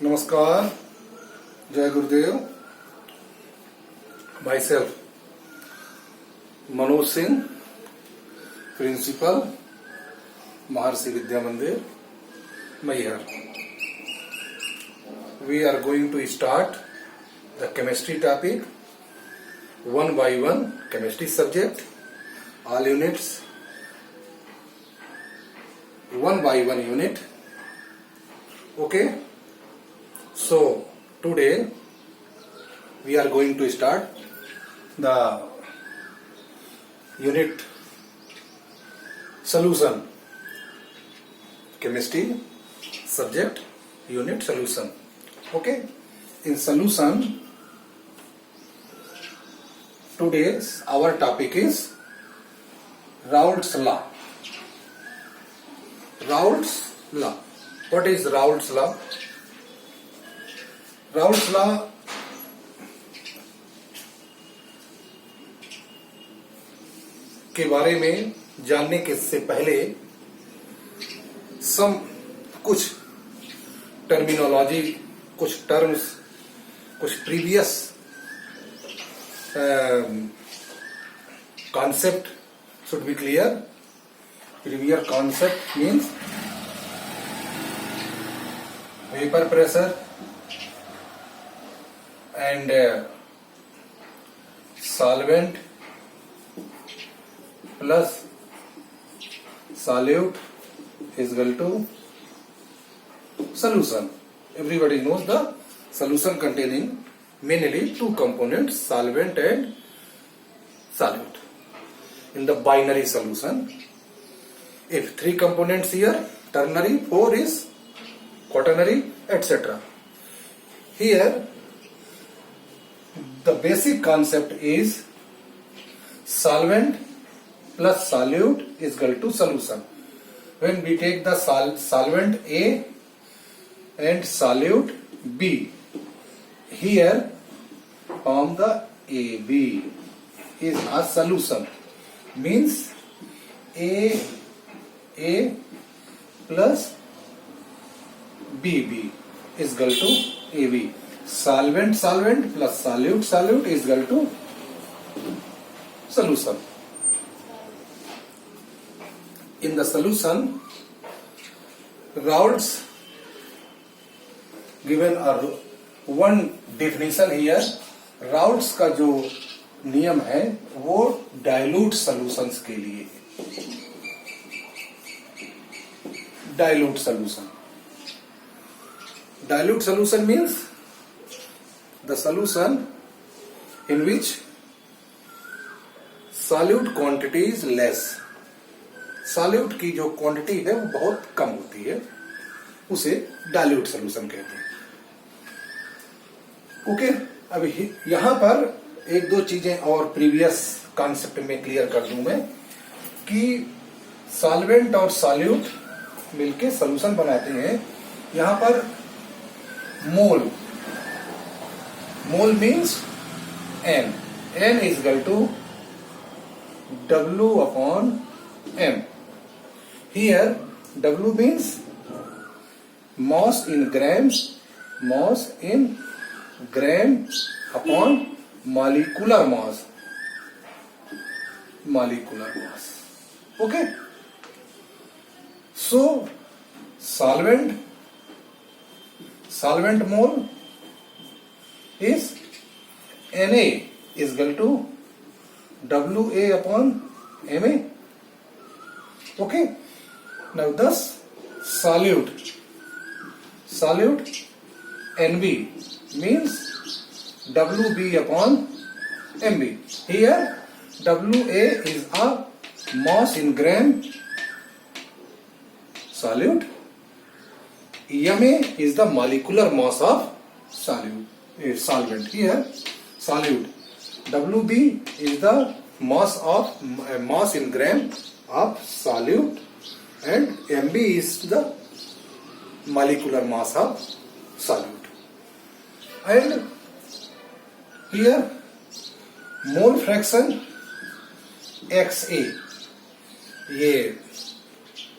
नमस्कार, जय गुरुदेव। Myself Manoj Singh, principal, Maharishi Vidya Mandir, Maihar. We are going to start the chemistry topic, one by one chemistry subject, all units, one by one unit. Okay. So today we are going to start the unit solution, chemistry subject unit solution. Okay, in solution today's our topic is Raoult's law. Raoult's law. What is Raoult's law? Raoult's law के बारे में जानने के से पहले कुछ terminology, कुछ terms, कुछ previous concept should be clear. Previous concept means vapour pressure and solvent plus solute is equal to solution. Everybody knows the solution containing mainly two components, solvent and solute. In the binary solution, if three components here, ternary, four is quaternary, etc. Here the basic concept is solvent plus solute is equal to solution. When we take the solvent A and solute B, here form the AB is a solution. Means A plus BB is equal to AB. Solvent plus solute is equal to solution. In the solution, Raoult's given a one definition here. Raoult's का जो नियम है वो dilute solutions के लिए है. Dilute solution means the solution in which solute quantity is less. solute की जो क्वांटिटी है वो बहुत कम होती है, उसे dilute solution कहते हैं. ओके, अभी यहां पर एक दो चीजें और प्रीवियस कॉन्सेप्ट में क्लियर कर दूं मैं कि सॉल्वेंट और सॉल्यूट मिलके सॉल्यूशन बनाते हैं. यहां पर मोल means n. n is equal to W upon m. Here W means mass in grams upon molecular mass. Okay. So solvent mole is Na is equal to Wa upon Ma. Okay. Now thus solute Nb means Wb upon Mb. Here Wa is a mass in gram solute. Ma is the molecular mass of solvent. Here solute Wb is the mass in gram of solute and Mb is the molecular mass of solute. And here mole fraction XA, ये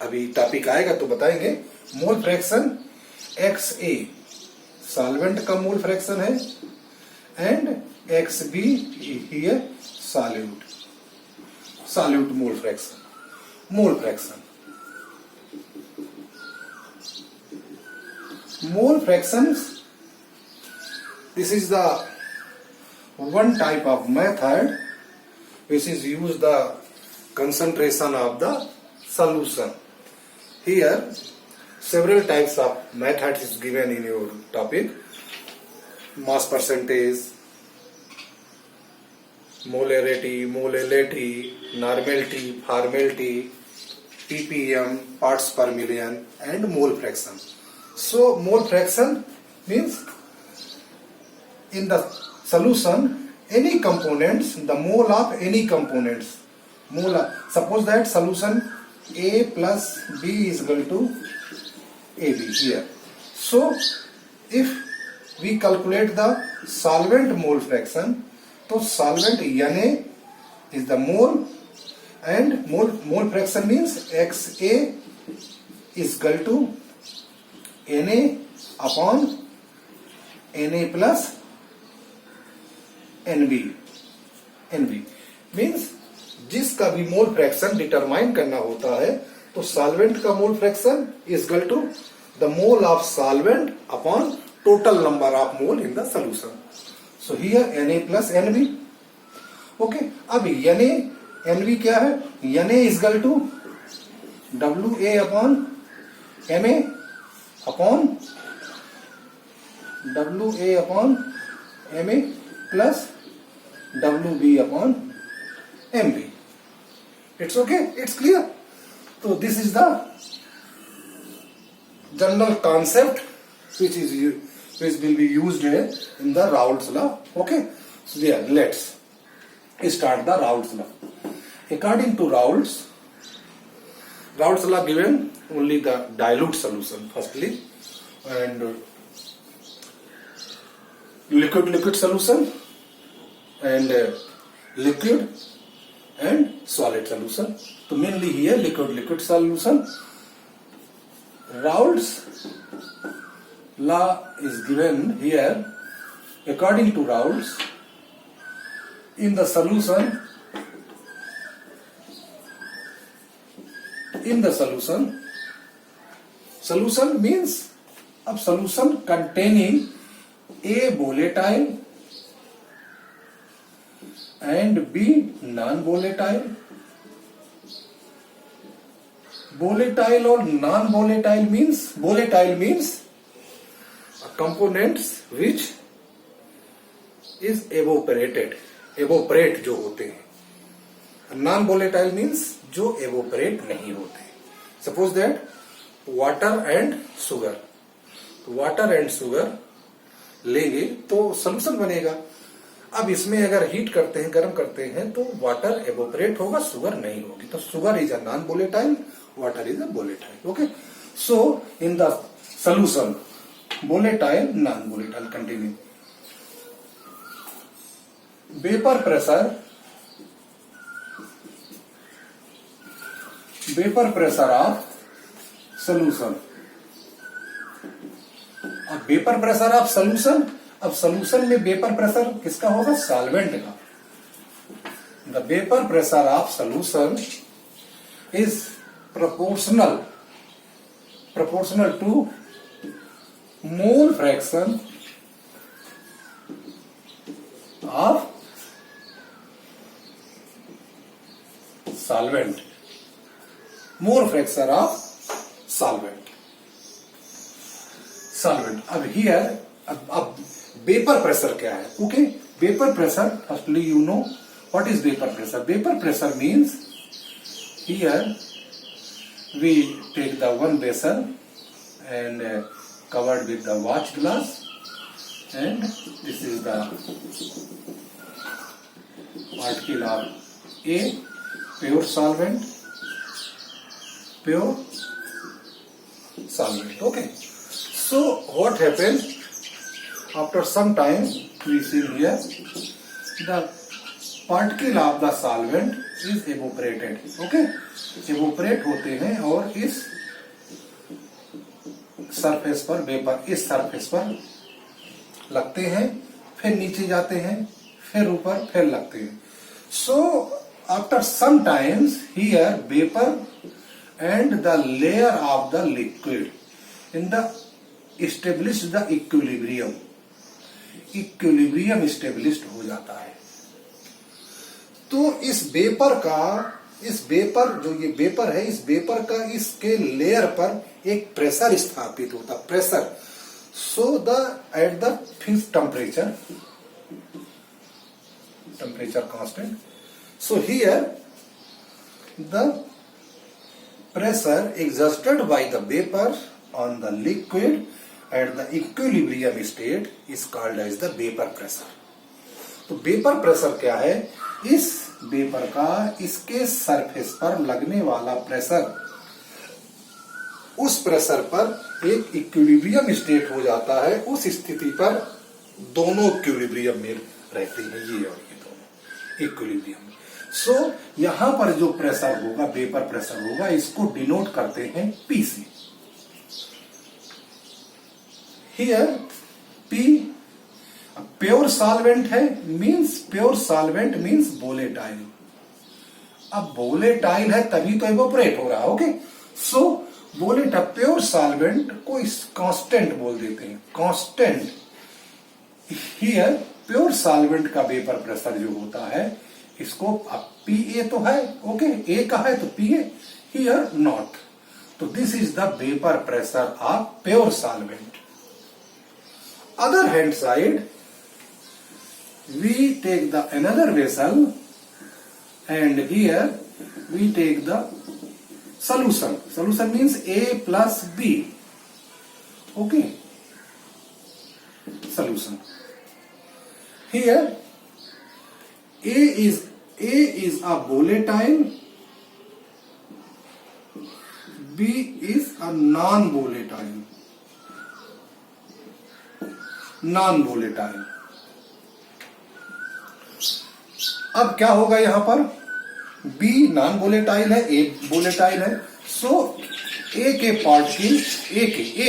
अभी topic आएगा तो बताएंगे. Mole fraction XA solvent का mole fraction है and XB here solute mole fraction mole fractions. This is the one type of method which is used the concentration of the solution. Here several types of methods is given in your topic: mass percentage, molarity, normality, formality, ppm, parts per million, and mole fraction. So mole fraction means in the solution any components, the mole of any components. Suppose that solution A plus B is equal to AB here. So if we calculate the solvent mole fraction, so solvent Na is the mole and mole fraction means XA is equal to Na upon Na plus Nb means जिसका भी mole fraction determine करना होता है तो solvent का mole fraction is equal to the mole of solvent upon total number of mole in the solution. So here Na plus Nb. Okay, अब Na क्या है? Na is equal to Wa upon Ma upon WA upon MA plus WB upon MB. It's okay? It's clear? So this is the general concept which will be used here in the Raoult's law. Okay? So there, let's start the Raoult's law. According to Raoult's law given only the dilute solution firstly and liquid solution and liquid and solid solution. So mainly here liquid solution. Raoult's law is given here. According to Raoult's, in the solution means a solution containing A volatile and B non-volatile. Volatile or non-volatile means a components which is evaporate जो होते हैं. Non volatile means जो evaporate नहीं होते. Suppose that water and sugar लेंगे तो solution बनेगा. अब इसमें अगर हीट करते हैं, गर्म करते हैं तो वाटर एवोपरेट होगा, शुगर नहीं होगी. तो sugar is a non volatile, water is a volatile. Okay, so in the solution volatile, non volatile. Continue. Vapour pressure of solution. अब वेपर प्रेशर ऑफ सॉल्यूशन, अब सॉल्यूशन में वेपर प्रेशर किसका होगा? Solvent का. The vapour pressure of solution is proportional to mole fraction of solvent. Mole fraction of solvent. अब here अब vapour pressure क्या है? Okay, vapour pressure firstly you know what is vapour pressure. Vapour pressure means here we take the one vessel and covered with the watch glass, and this is the particle of A, pure solvent. Okay, so what happens after some time? We see here the particle of the solvent is evaporated. Okay, evaporate होते हैं और इस surface पर vapour, इस surface पर लगते हैं, फिर नीचे जाते हैं, फिर ऊपर, फिर लगते हैं. So after some times here vapor and the layer of the liquid in the established the equilibrium established हो जाता है. तो इस वेपर जो ये वेपर है, इस वेपर का इसके लेयर पर एक प्रेशर स्थापित होता, pressure. So the at the fixed temperature constant. So here the pressure exerted by the vapor on the liquid at the equilibrium state is called as the vapor pressure. तो vapour pressure क्या है? इस vapour का इसके surface पर लगने वाला pressure, उस प्रेशर पर एक इक्विलिब्रियम स्टेट हो जाता है. उस स्थिति पर दोनों इक्विलिब्रियम में रहते हैं, ये और ये दोनों इक्विलिब्रियम. सो यहां पर जो प्रेशर होगा, वेपर प्रेशर होगा, इसको डिनोट करते हैं पी से. हियर पी प्योर सॉल्वेंट है, प्योर सॉल्वेंट मीन्स वोलेटाइल. अब वोलेटाइल है तभी तो इवोपरेट हो रहा है. ओके, सो वोलेटाइल प्योर सॉल्वेंट को कांस्टेंट बोल देते हैं, कांस्टेंट. हियर प्योर सॉल्वेंट का वेपर प्रेशर जो होता है, इसको अब पी ए तो है, ओके, ए का है तो पी ए, हियर नॉट. तो this is the vapour pressure of pure solvent. Other hand side we take the another vessel and here we take the solution. Solution means A plus B. Okay, solution. Here A is a volatile, B is a non-volatile. अब क्या होगा यहां पर? B non volatile है, A volatile है. सो A के particle A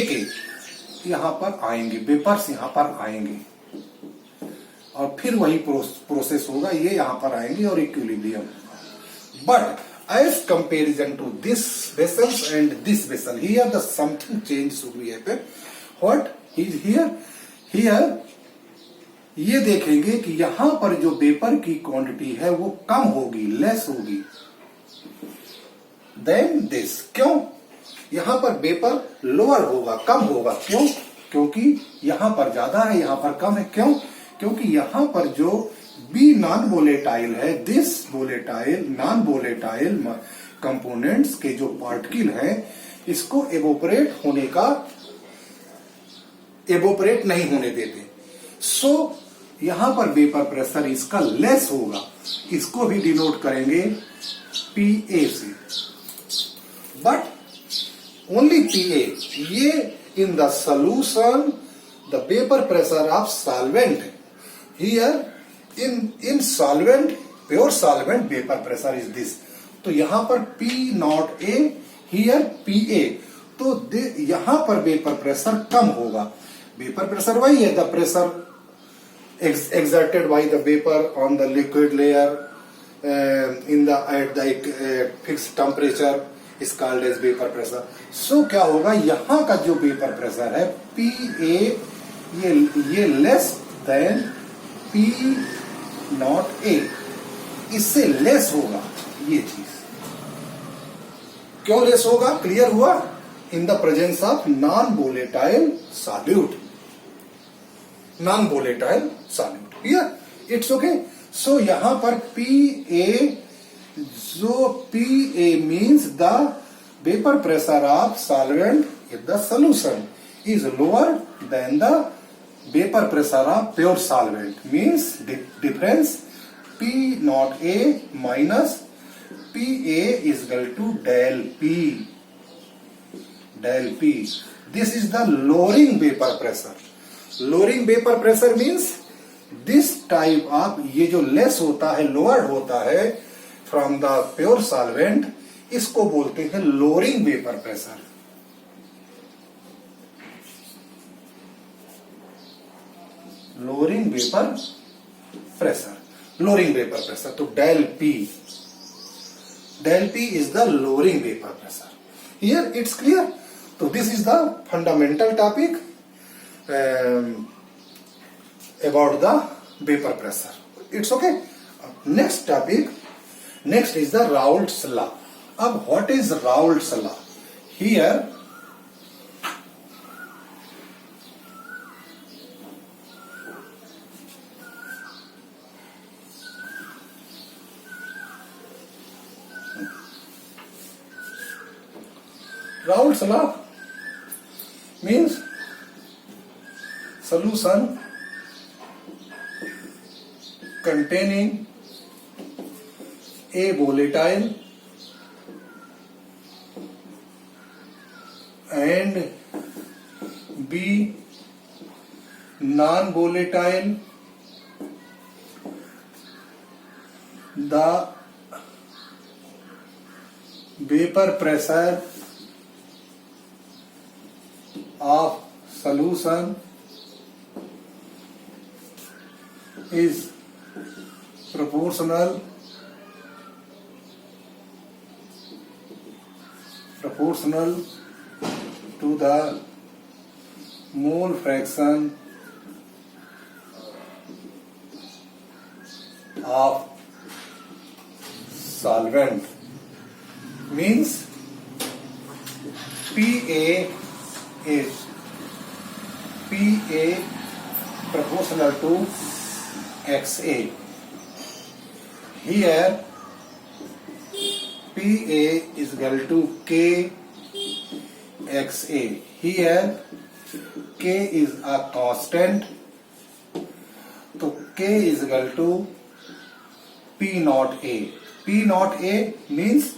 के यहां पर आएंगे, वेपर्स यहां पर आएंगे और फिर वही प्रोसेस होगा, ये यहां पर आएंगे और इक्विलिब्रियम होगा. But as comparison to this vessels and this vessel, here the something change should be happen. What is here ये देखेंगे कि यहां पर जो वेपर की क्वांटिटी है वो कम होगी, लेस होगी देन दिस. क्यों? यहां पर वेपर लोअर होगा, कम होगा. क्यों? क्योंकि यहां पर ज्यादा है, यहां पर कम है. क्यों? क्योंकि यहां पर जो बी नॉन वोलेटाइल है, this volatile non volatile components के जो पार्टिकल हैं, इसको एवोपरेट नहीं होने देते. सो यहां पर वेपर प्रेशर इसका लेस होगा, इसको भी डिनोट करेंगे पीए से. बट ओनली पीए, ये in the solution the vapour pressure of solvent. Here in solvent, pure solvent vapour pressure is this. तो यहां पर P not a, here P A. तो यहां पर वेपर प्रेशर कम होगा. वेपर प्रेशर वही है, the pressure exerted by the vapor on the liquid layer at the fixed temperature is called as vapor pressure. So क्या होगा? यहाँ का जो वेपर प्रेशर है पी ए, ये less than P not a, इससे लेस होगा. ये चीज क्यों लेस होगा? क्लियर हुआ? In the presence of non volatile solute. non-volatile solute. Here it's okay. So यहाँ पर PA, जो PA means the vapor pressure of solvent in the solution is lower than the vapor pressure of pure solvent. Means difference P not A minus PA is equal to del P. Del P. This is the lowering vapor pressure. Lowering vapour pressure means this type of, ये जो less होता है, lower होता है from the pure solvent, इसको बोलते हैं lowering vapour pressure. lowering vapor pressure. Lowering vapor pressure. So del P is the lowering vapor pressure. Here it's clear. So this is the fundamental topic about the vapor pressure. It's okay. Next topic. Next is the Raoult's law. अब what is Raoult's law? Here Raoult's law means solution containing a volatile and B non-volatile, the vapor pressure of solution is proportional to the mole fraction of solvent. Means PA is PA proportional to XA. Here PA is equal to K XA. Here K is a constant, so K is equal to P naught A. P naught A means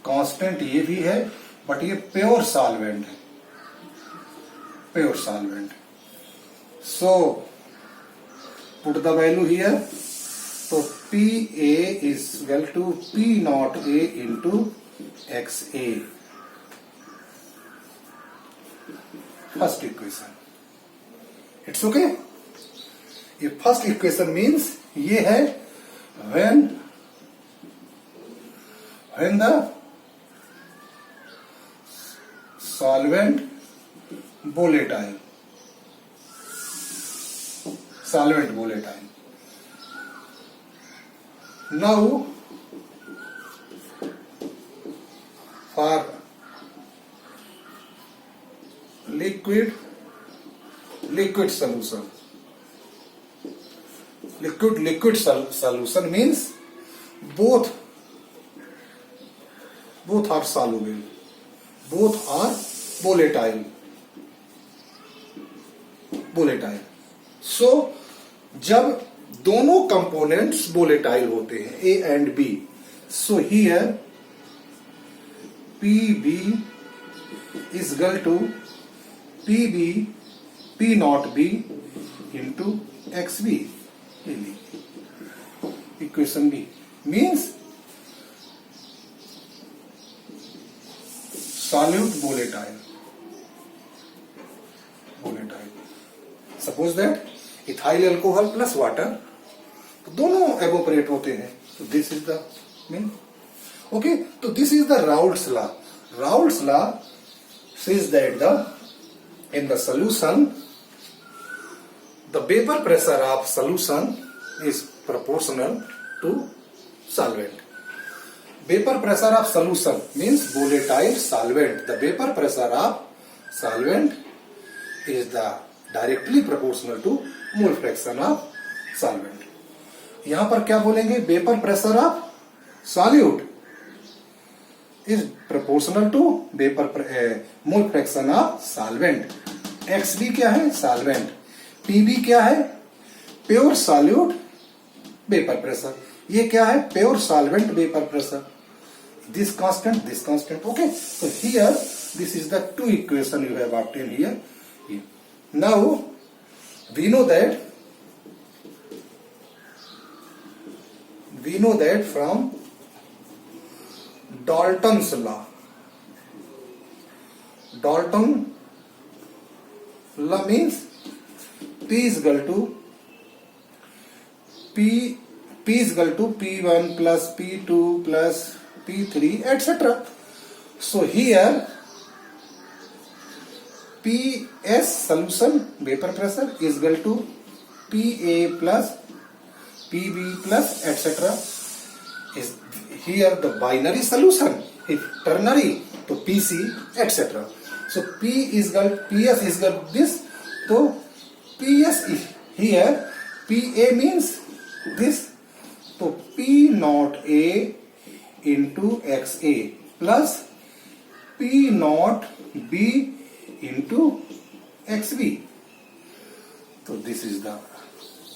constant ये भी है, but ये pure solvent है, pure solvent. So put the value here. So PA is equal to P naught A into XA. First equation. It's okay. ये first equation means ये है when the solvent volatile. Now for liquid solution. Liquid solution means both are soluble, both are volatile. So जब दोनों components volatile होते हैं A and B, so here PB is equal to PB P naught B into XB. Equation B means solute volatile. Suppose that ethyl alcohol plus water, तो दोनों evaporate होते हैं. So this is the mean. Okay, so this is the Raoult's law. Raoult's law says that in the solution, the vapor pressure of solution is proportional to solvent. Vapor pressure of solution means volatile solvent. The vapor pressure of solvent is directly proportional to mole fraction of solvent. यहां पर क्या बोलेंगे? Vapor pressure of solute is proportional to mole fraction of solvent. XB क्या है? Solvent. PB क्या है? Pure solute vapor pressure. ये क्या है? Pure solvent vapor pressure. This constant. Okay. So here this is the two equation you have obtained here. Now we know that from Dalton's law. Dalton law means P is equal to P is equal to P1 plus P2 plus P3 etc. So here PS solution vapor pressure is equal to PA plus PB plus etc. Is here the binary solution. If ternary to PC etc. So P is equal PS is equal to this. So PS is here PA means this. So P naught A into XA plus P naught B into XB. So this is the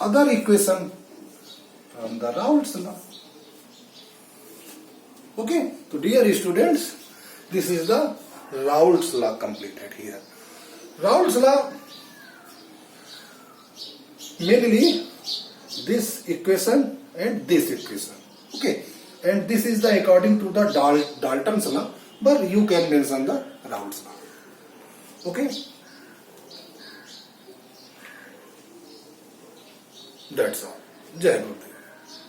other equation from the Raoult's law. Okay, so dear students, this is the Raoult's law completed here. Raoult's law mainly this equation and this equation. Okay, and this is the according to the Dalton's law, but you can mention the Raoult's law. Okay, that's all. Jai Gurudev.